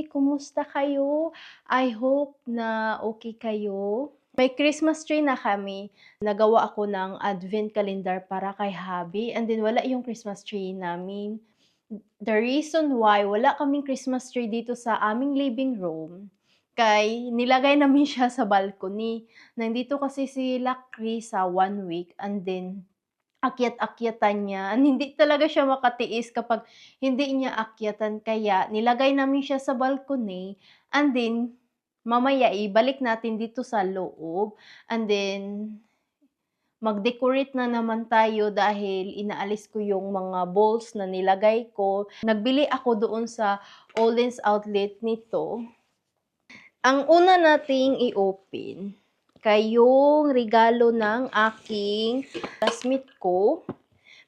kumusta kayo? I hope na okay kayo. May Christmas tree na kami. Nagawa ako ng advent calendar para kay hubby and then wala yung Christmas tree namin. The reason why wala kaming Christmas tree dito sa aming living room, kay nilagay namin siya sa balcony. Nandito kasi sila Chris sa 1 week and then akyat-akyatan niya and hindi talaga siya makatiis kapag hindi niya akyatan kaya nilagay namin siya sa balcony and then mamaya ibalik natin dito sa loob and then mag-decorate na naman tayo dahil inaalis ko yung mga balls na nilagay ko. Nagbili ako doon sa Ollens Outlet nito. Ang una nating i-open kay yung regalo ng aking classmate ko.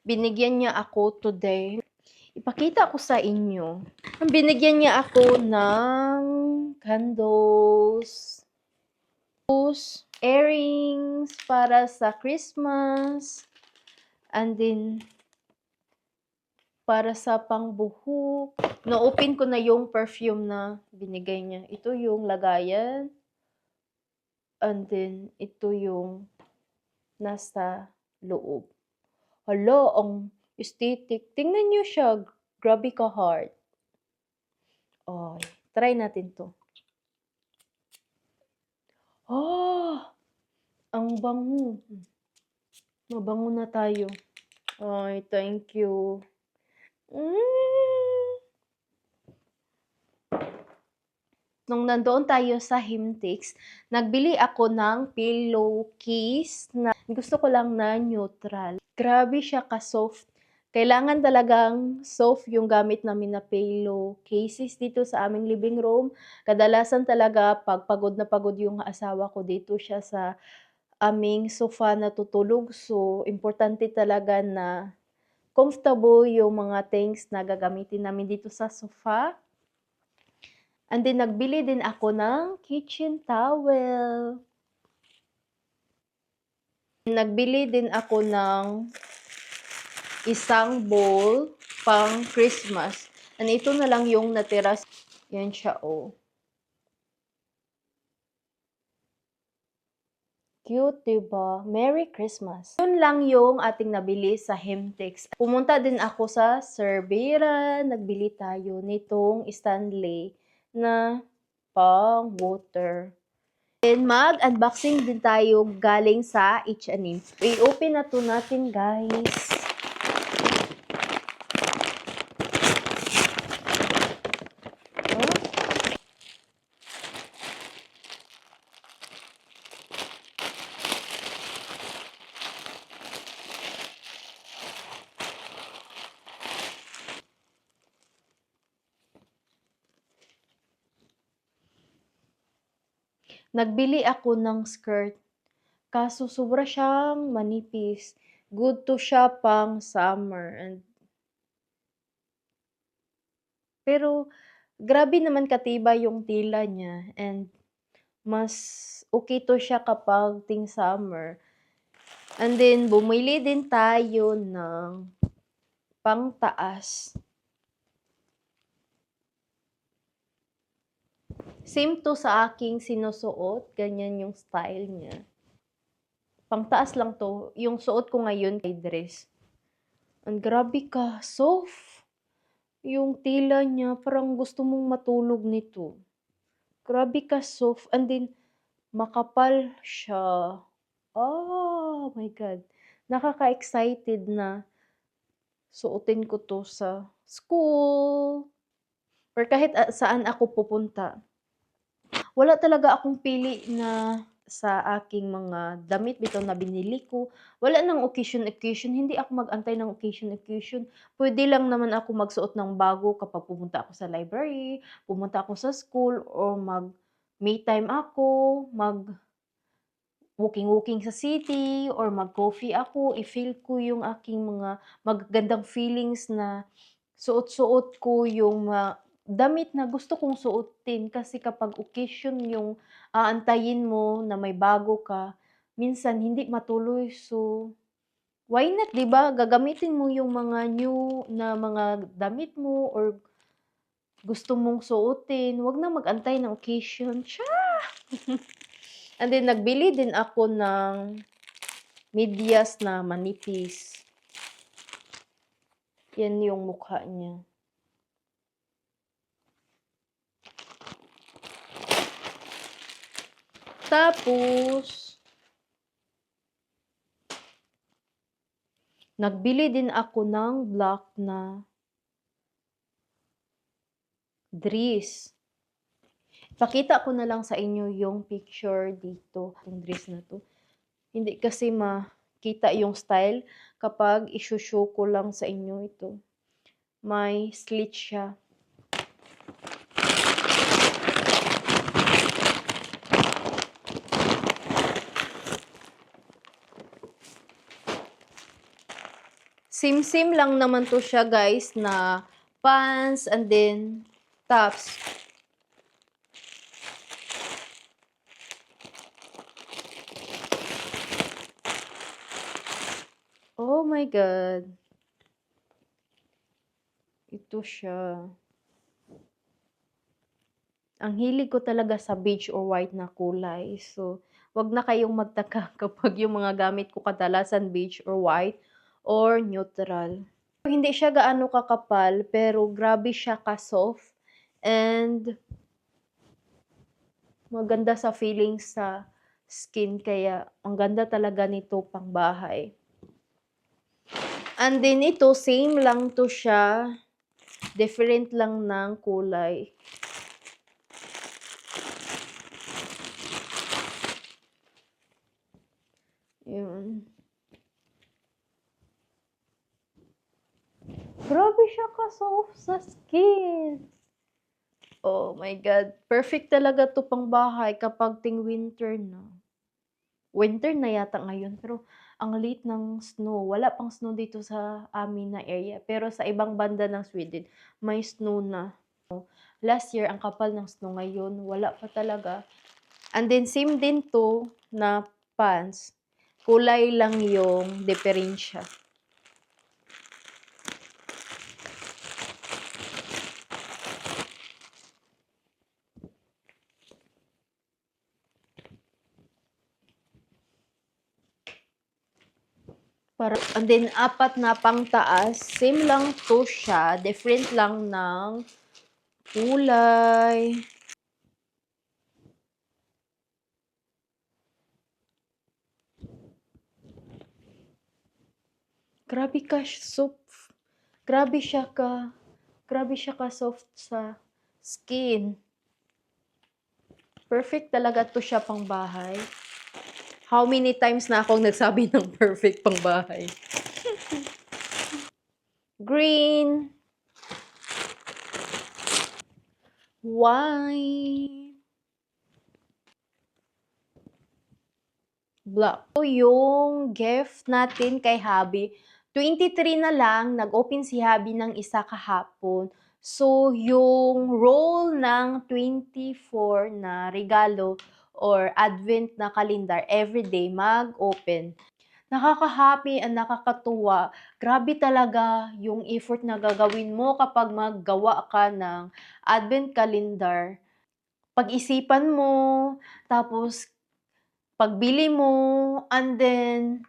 Binigyan niya ako today. Ipakita ko sa inyo. Binigyan niya ako ng candles, earrings para sa Christmas, and then para sa pangbuhok. Na-open ko na yung perfume na binigay niya. Ito yung lagayan. And then, ito yung nasa loob. Hala, ang aesthetic. Tingnan niyo siya. Grabe ka heart. Ay, try natin to. Ah! Ang bango. Mabango na tayo. Ay, thank you. Nung nandoon tayo sa Himtex, nagbili ako ng pillowcase na gusto ko lang na neutral. Grabe siya ka-soft. Kailangan talagang soft yung gamit namin na pillowcases dito sa aming living room. Kadalasan talaga pag pagod na pagod yung asawa ko dito siya sa aming sofa natutulog. So, importante talaga na comfortable yung mga things na gagamitin namin dito sa sofa. And then, nagbili din ako ng kitchen towel. Nagbili din ako ng isang bowl pang Christmas. And ito na lang yung natira. Yan siya, oh. Cute, diba? Merry Christmas. Yun lang yung ating nabili sa Hemtex. Pumunta din ako sa Cervera. Nagbili tayo nitong Stanley na pang water. Then, mag-unboxing din tayo galing sa H&M. I-open na to natin, guys. Nagbili ako ng skirt. Kaso sobra siyang manipis. Good to siya pang summer. Pero grabe naman katibay yung tila niya and mas okay to siya kapag ting summer. And then bumili din tayo ng pangtaas. Same to sa aking sinusuot, ganyan yung style niya. Pangtaas lang to, yung suot ko ngayon kay dress. Ang grabe ka, soft. Yung tila niya, parang gusto mong matulog nito. Grabe ka, soft. And then, makapal siya. Oh my God. Nakaka-excited na suotin ko to sa school. Or kahit saan ako pupunta. Wala talaga akong pili na sa aking mga damit bitaw na binili ko. Wala ng occasion, hindi ako mag-antay ng occasion. Pwede lang naman ako magsuot ng bago kapag pumunta ako sa library, pumunta ako sa school, or mag-me time ako, walking sa city, or mag-coffee ako. I-feel ko yung aking mga magagandang feelings na suot-suot ko yung damit na gusto kong suotin. Kasi kapag occasion yung aantayin mo na may bago ka, minsan hindi matuloy. So, why not, 'di ba? Gagamitin mo yung mga new na mga damit mo or gusto mong suotin, wag na mag-antay ng occasion. And then nagbili din ako ng medyas na manipis. Yan yung mukha niya. Tapos, nagbili din ako ng black na dress. Pakita ko na lang sa inyo yung picture dito, yung dress na to. Hindi kasi makita yung style kapag isushow ko lang sa inyo ito. May slit siya. Same-same lang naman to siya guys na pants and then tops. Oh my God. Ito siya. Ang hilig ko talaga sa beige or white na kulay. So, wag na kayong magtaka kapag yung mga gamit ko kadalasan beige or white or neutral. Hindi siya gaano kakapal, pero grabe siya ka-soft and maganda sa feeling sa skin. Kaya, ang ganda talaga nito pang bahay. And then ito, same lang to siya. Different lang ng kulay. Yun. Grabe siya ka-soft sa skin. Oh my God. Perfect talaga to pang bahay kapag ting winter na. Winter na yata ngayon, pero ang late ng snow. Wala pang snow dito sa amin na area. Pero sa ibang banda ng Sweden, may snow na. Last year, ang kapal ng snow. Ngayon, wala pa talaga. And then, same din to na pants. Kulay lang yung diferensya. And then, apat na pang taas. Same lang to siya. Different lang ng kulay. Grabe ka soft. Grabe siya ka soft sa skin. Perfect talaga to siya pang bahay. How many times na akong nagsabi ng perfect pang bahay? Green. White. Black. Ito yung gift natin kay Habi. 23 na lang, nag-open si Habi ng isa kahapon. So, yung roll ng 24 na regalo or advent na kalendar, everyday mag-open. Nakaka-happy and nakakatuwa. Grabe talaga yung effort na gagawin mo kapag maggawa ka ng advent calendar. Pag-isipan mo, tapos pagbili mo, and then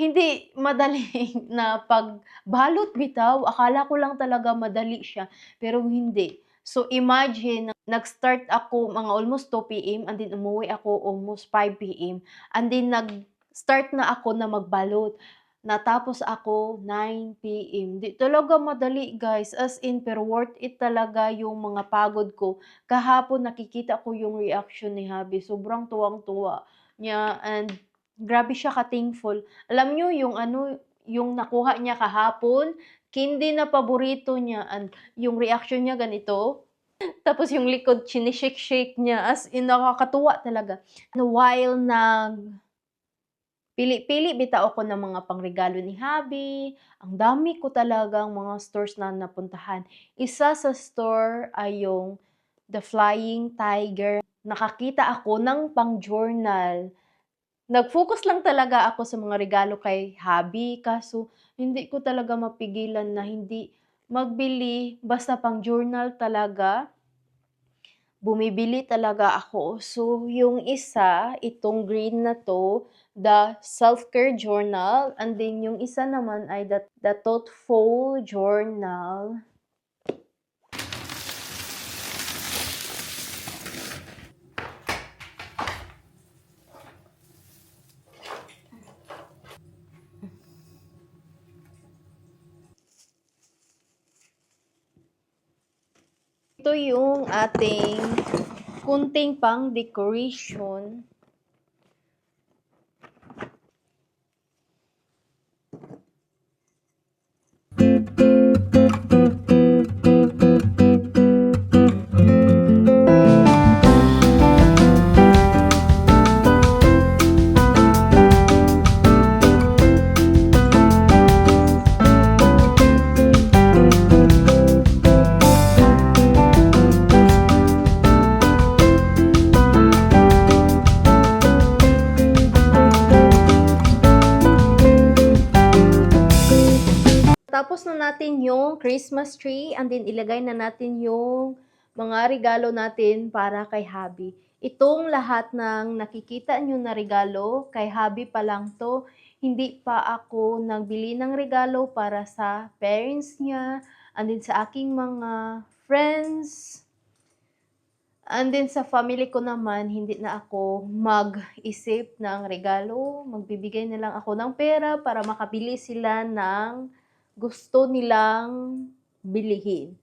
hindi madali na pagbalot bitaw. Akala ko lang talaga madali siya, pero hindi. So imagine, nag-start ako mga almost 2 PM and then umuwi ako almost 5 PM. And then nag-start na ako na magbalot. Natapos ako 9 PM. Di talaga madali guys, as in, pero worth it talaga yung mga pagod ko. Kahapon nakikita ko yung reaction ni Habi, sobrang tuwang-tuwa niya and grabe siya ka-thankful. Alam niyo yung ano, yung nakuha niya kahapon, candy na paborito niya and yung reaction niya ganito. Tapos yung likod shake niya, as in nakakatuwa talaga. While pili-pili bitaw ako ng mga pangregalo ni Habi, ang dami ko talagang mga stores na napuntahan. Isa sa store ay yung The Flying Tiger. Nakakita ako ng pang-journal. Nag-focus lang talaga ako sa mga regalo kay Habi, kaso hindi ko talaga mapigilan na hindi magbili basta pang journal talaga. Bumibili talaga ako. So, yung isa, itong green na 'to, the self-care journal, and then yung isa naman ay the thoughtful journal. Ito yung ating kunting pang-decoration. Tapos na natin yung Christmas tree, and then ilagay na natin yung mga regalo natin para kay hubby. Itong lahat ng nakikita nyo na regalo, kay hubby pa lang to. Hindi pa ako nagbili ng regalo para sa parents niya, and then sa aking mga friends. And then sa family ko naman, hindi na ako mag-isip ng regalo. Magbibigay na lang ako ng pera para makabili sila ng gusto nilang bilihin.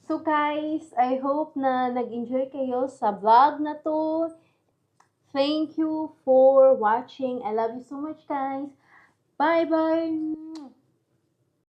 So guys, I hope na nag-enjoy kayo sa vlog na to. Thank you for watching. I love you so much guys. Bye bye.